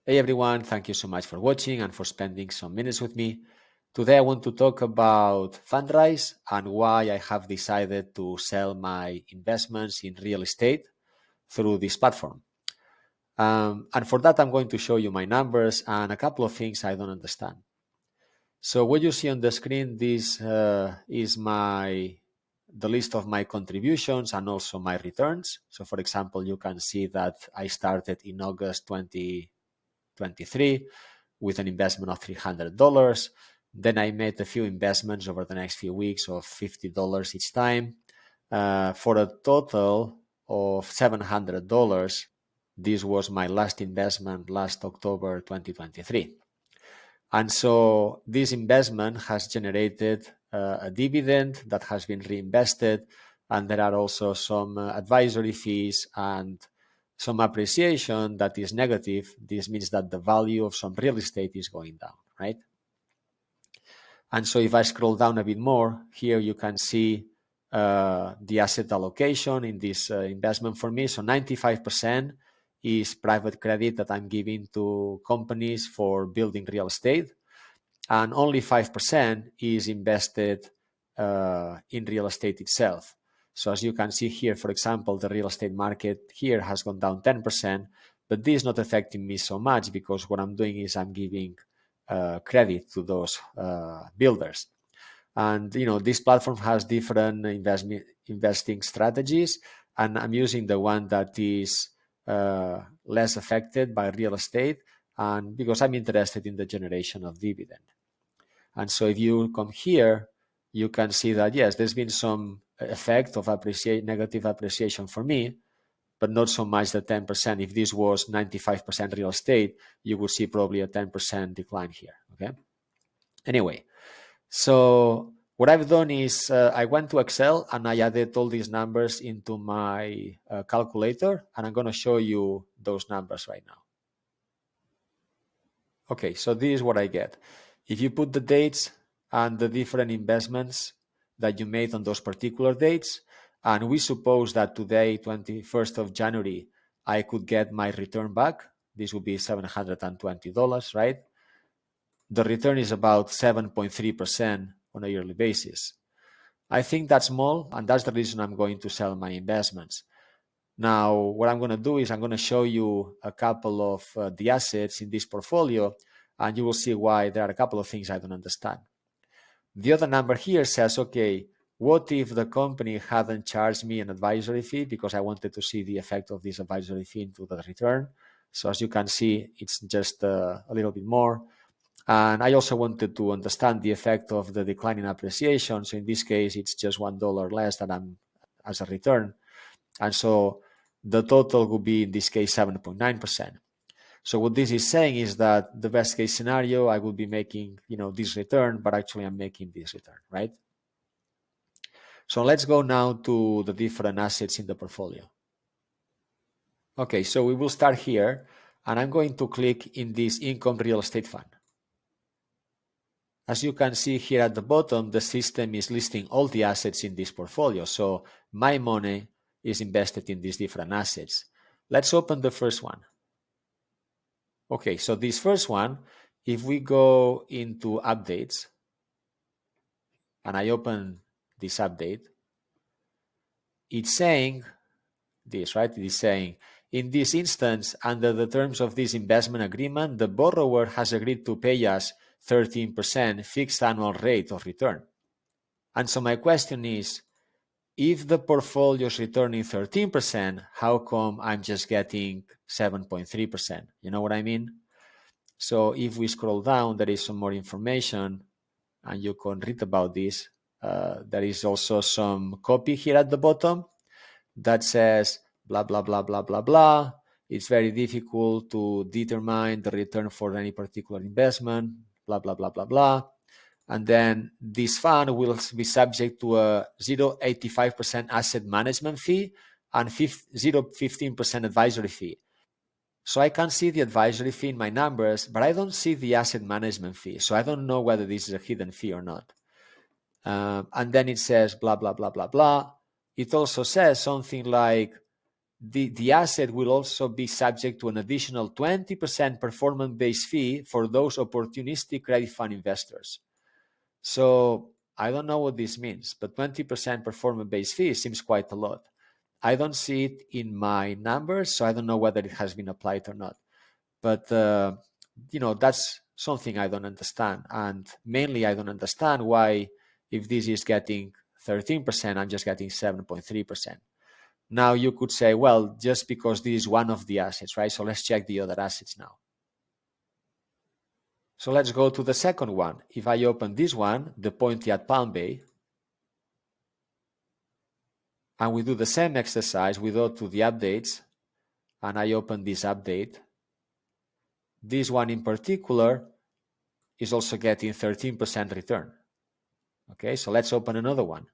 Hey everyone, thank you so much for watching and for spending some minutes with me. Today I want to talk about Fundrise and why I have decided to sell my investments in real estate through this platform. And for that, I'm going to show you my numbers and a couple of things I don't understand. So what you see on the screen, this is the list of my contributions and also my returns. So for example, you can see that I started in August 2023 with an investment of $300. Then I made a few investments over the next few weeks of $50 each time for a total of $700. This was my last investment last October 2023. And so this investment has generated a dividend that has been reinvested, and there are also some advisory fees and some appreciation that is negative. This means that the value of some real estate is going down, right? And so if I scroll down a bit more, here you can see the asset allocation in this investment for me. So 95% is private credit that I'm giving to companies for building real estate, and only 5% is invested in real estate itself. So as you can see here, for example, the real estate market here has gone down 10%, but this is not affecting me so much because what I'm doing is I'm giving credit to those builders. And this platform has different investing strategies, and I'm using the one that is less affected by real estate, and because I'm interested in the generation of dividend. And so if you come here, you can see that, yes, there's been some effect of negative appreciation for me, but not so much the 10%. If this was 95% real estate, you would see probably a 10% decline here, okay? Anyway, so what I've done is I went to Excel and I added all these numbers into my calculator, and I'm going to show you those numbers right now. Okay, so this is what I get. If you put the dates and the different investments that you made on those particular dates, and we suppose that today, 21st of January, I could get my return back. This would be $720, right? The return is about 7.3% on a yearly basis. I think that's small, and that's the reason I'm going to sell my investments. Now, what I'm going to do is I'm going to show you a couple of the assets in this portfolio, and you will see why there are a couple of things I don't understand. The other number here says, okay, what if the company hadn't charged me an advisory fee, because I wanted to see the effect of this advisory fee into the return. So as you can see, it's just a little bit more. And I also wanted to understand the effect of the decline in appreciation. So in this case, it's just $1 less than I'm as a return. And so the total would be, in this case, 7.9%. So what this is saying is that the best case scenario, I would be making, this return, but actually I'm making this return, right? So let's go now to the different assets in the portfolio. Okay, so we will start here, and I'm going to click in this income real estate fund. As you can see here at the bottom, the system is listing all the assets in this portfolio. So my money is invested in these different assets. Let's open the first one. Okay, so this first one, if we go into updates, and I open this update, it's saying this, right? It is saying, in this instance, under the terms of this investment agreement, the borrower has agreed to pay us 13% fixed annual rate of return. And so my question is, if the portfolio is returning 13%, how come I'm just getting 7.3%? You know what I mean? So if we scroll down, there is some more information, and you can read about this. There is also some copy here at the bottom that says blah, blah, blah, blah, blah, blah. It's very difficult to determine the return for any particular investment, blah, blah, blah, blah, blah. And then this fund will be subject to a 0.85% asset management fee and 0.15% advisory fee. So I can see the advisory fee in my numbers, but I don't see the asset management fee. So I don't know whether this is a hidden fee or not. And then it says blah, blah, blah, blah, blah. It also says something like the asset will also be subject to an additional 20% performance-based fee for those opportunistic credit fund investors. So I don't know what this means, but 20% performance-based fee seems quite a lot. I don't see it in my numbers, so I don't know whether it has been applied or not. But that's something I don't understand. And mainly I don't understand why, if this is getting 13%, I'm just getting 7.3%. Now you could say, well, just because this is one of the assets, right? So let's check the other assets now. So let's go to the second one. If I open this one, the Pointy at Palm Bay, and we do the same exercise, we go to the updates, and I open this update. This one in particular is also getting 13% return. Okay, so let's open another one.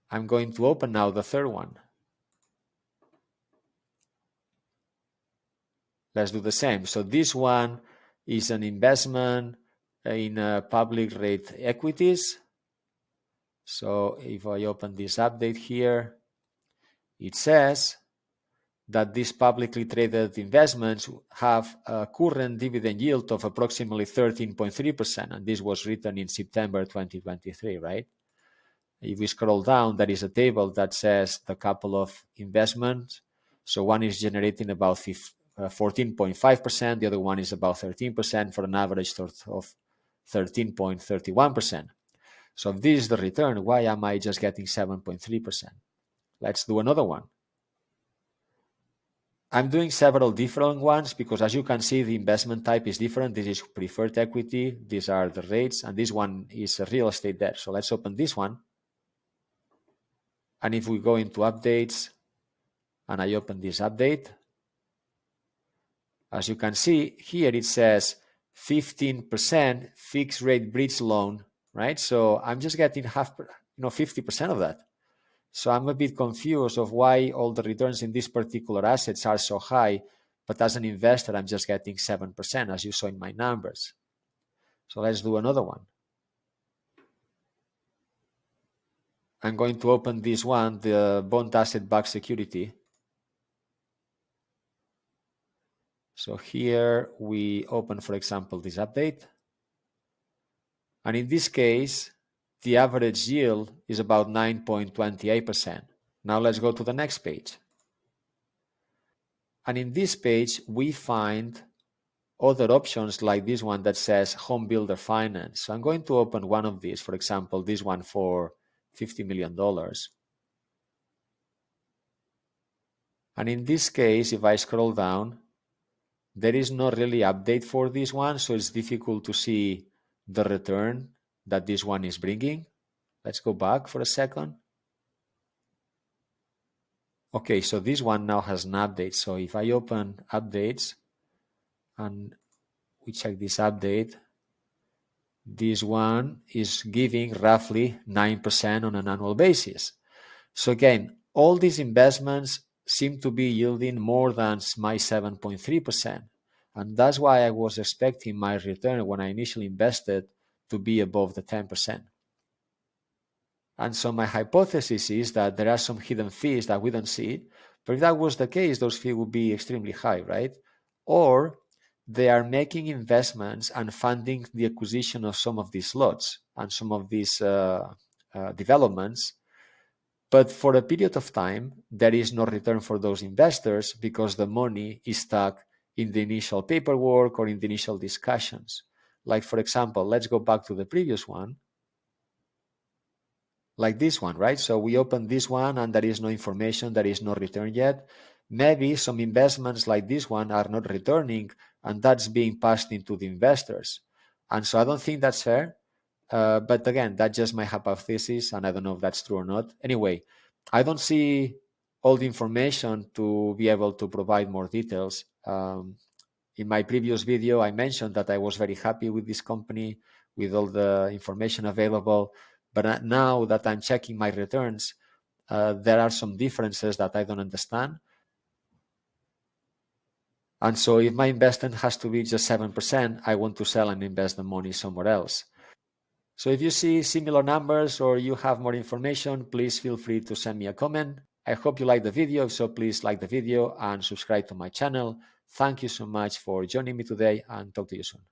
I'm going to open now the third one. Let's do the same. So this one is an investment in public rate equities. So if I open this update here, it says that these publicly traded investments have a current dividend yield of approximately 13.3%, and this was written in September 2023, right? If we scroll down, there is a table that says the couple of investments. So one is generating about 14.5%, the other one is about 13% for an average of 13.31%. So if this is the return, why am I just getting 7.3%? Let's do another one. I'm doing several different ones because, as you can see, the investment type is different. This is preferred equity. These are the rates. And this one is a real estate debt. So let's open this one. And if we go into updates and I open this update, as you can see here, it says 15% fixed rate bridge loan, right? So I'm just getting 50% of that. So I'm a bit confused of why all the returns in these particular assets are so high, but as an investor, I'm just getting 7%, as you saw in my numbers. So let's do another one. I'm going to open this one, the bond asset-backed security. So here we open, for example, this update. And in this case, the average yield is about 9.28%. Now let's go to the next page. And in this page, we find other options like this one that says home builder finance. So I'm going to open one of these, for example, this one for $50 million. And in this case, if I scroll down, there is no really update for this one, so it's difficult to see the return that this one is bringing. Let's go back for a second. Okay, so this one now has an update. So if I open updates and we check this update, this one is giving roughly 9% on an annual basis. So again, all these investments seem to be yielding more than my 7.3%. And that's why I was expecting my return when I initially invested to be above the 10%. And so my hypothesis is that there are some hidden fees that we don't see. But if that was the case, those fees would be extremely high, right? Or they are making investments and funding the acquisition of some of these lots and some of these developments. But for a period of time, there is no return for those investors because the money is stuck in the initial paperwork or in the initial discussions. Like, for example, let's go back to the previous one. Like this one, right? So we open this one and there is no information, there is no return yet. Maybe some investments like this one are not returning and that's being passed into the investors. And so I don't think that's fair. But again, that's just my hypothesis and I don't know if that's true or not. Anyway, I don't see all the information to be able to provide more details. In my previous video, I mentioned that I was very happy with this company, with all the information available. But now that I'm checking my returns, there are some differences that I don't understand. And so if my investment has to be just 7%, I want to sell and invest the money somewhere else. So if you see similar numbers or you have more information, please feel free to send me a comment. I hope you like the video. If so, please like the video and subscribe to my channel. Thank you so much for joining me today, and talk to you soon.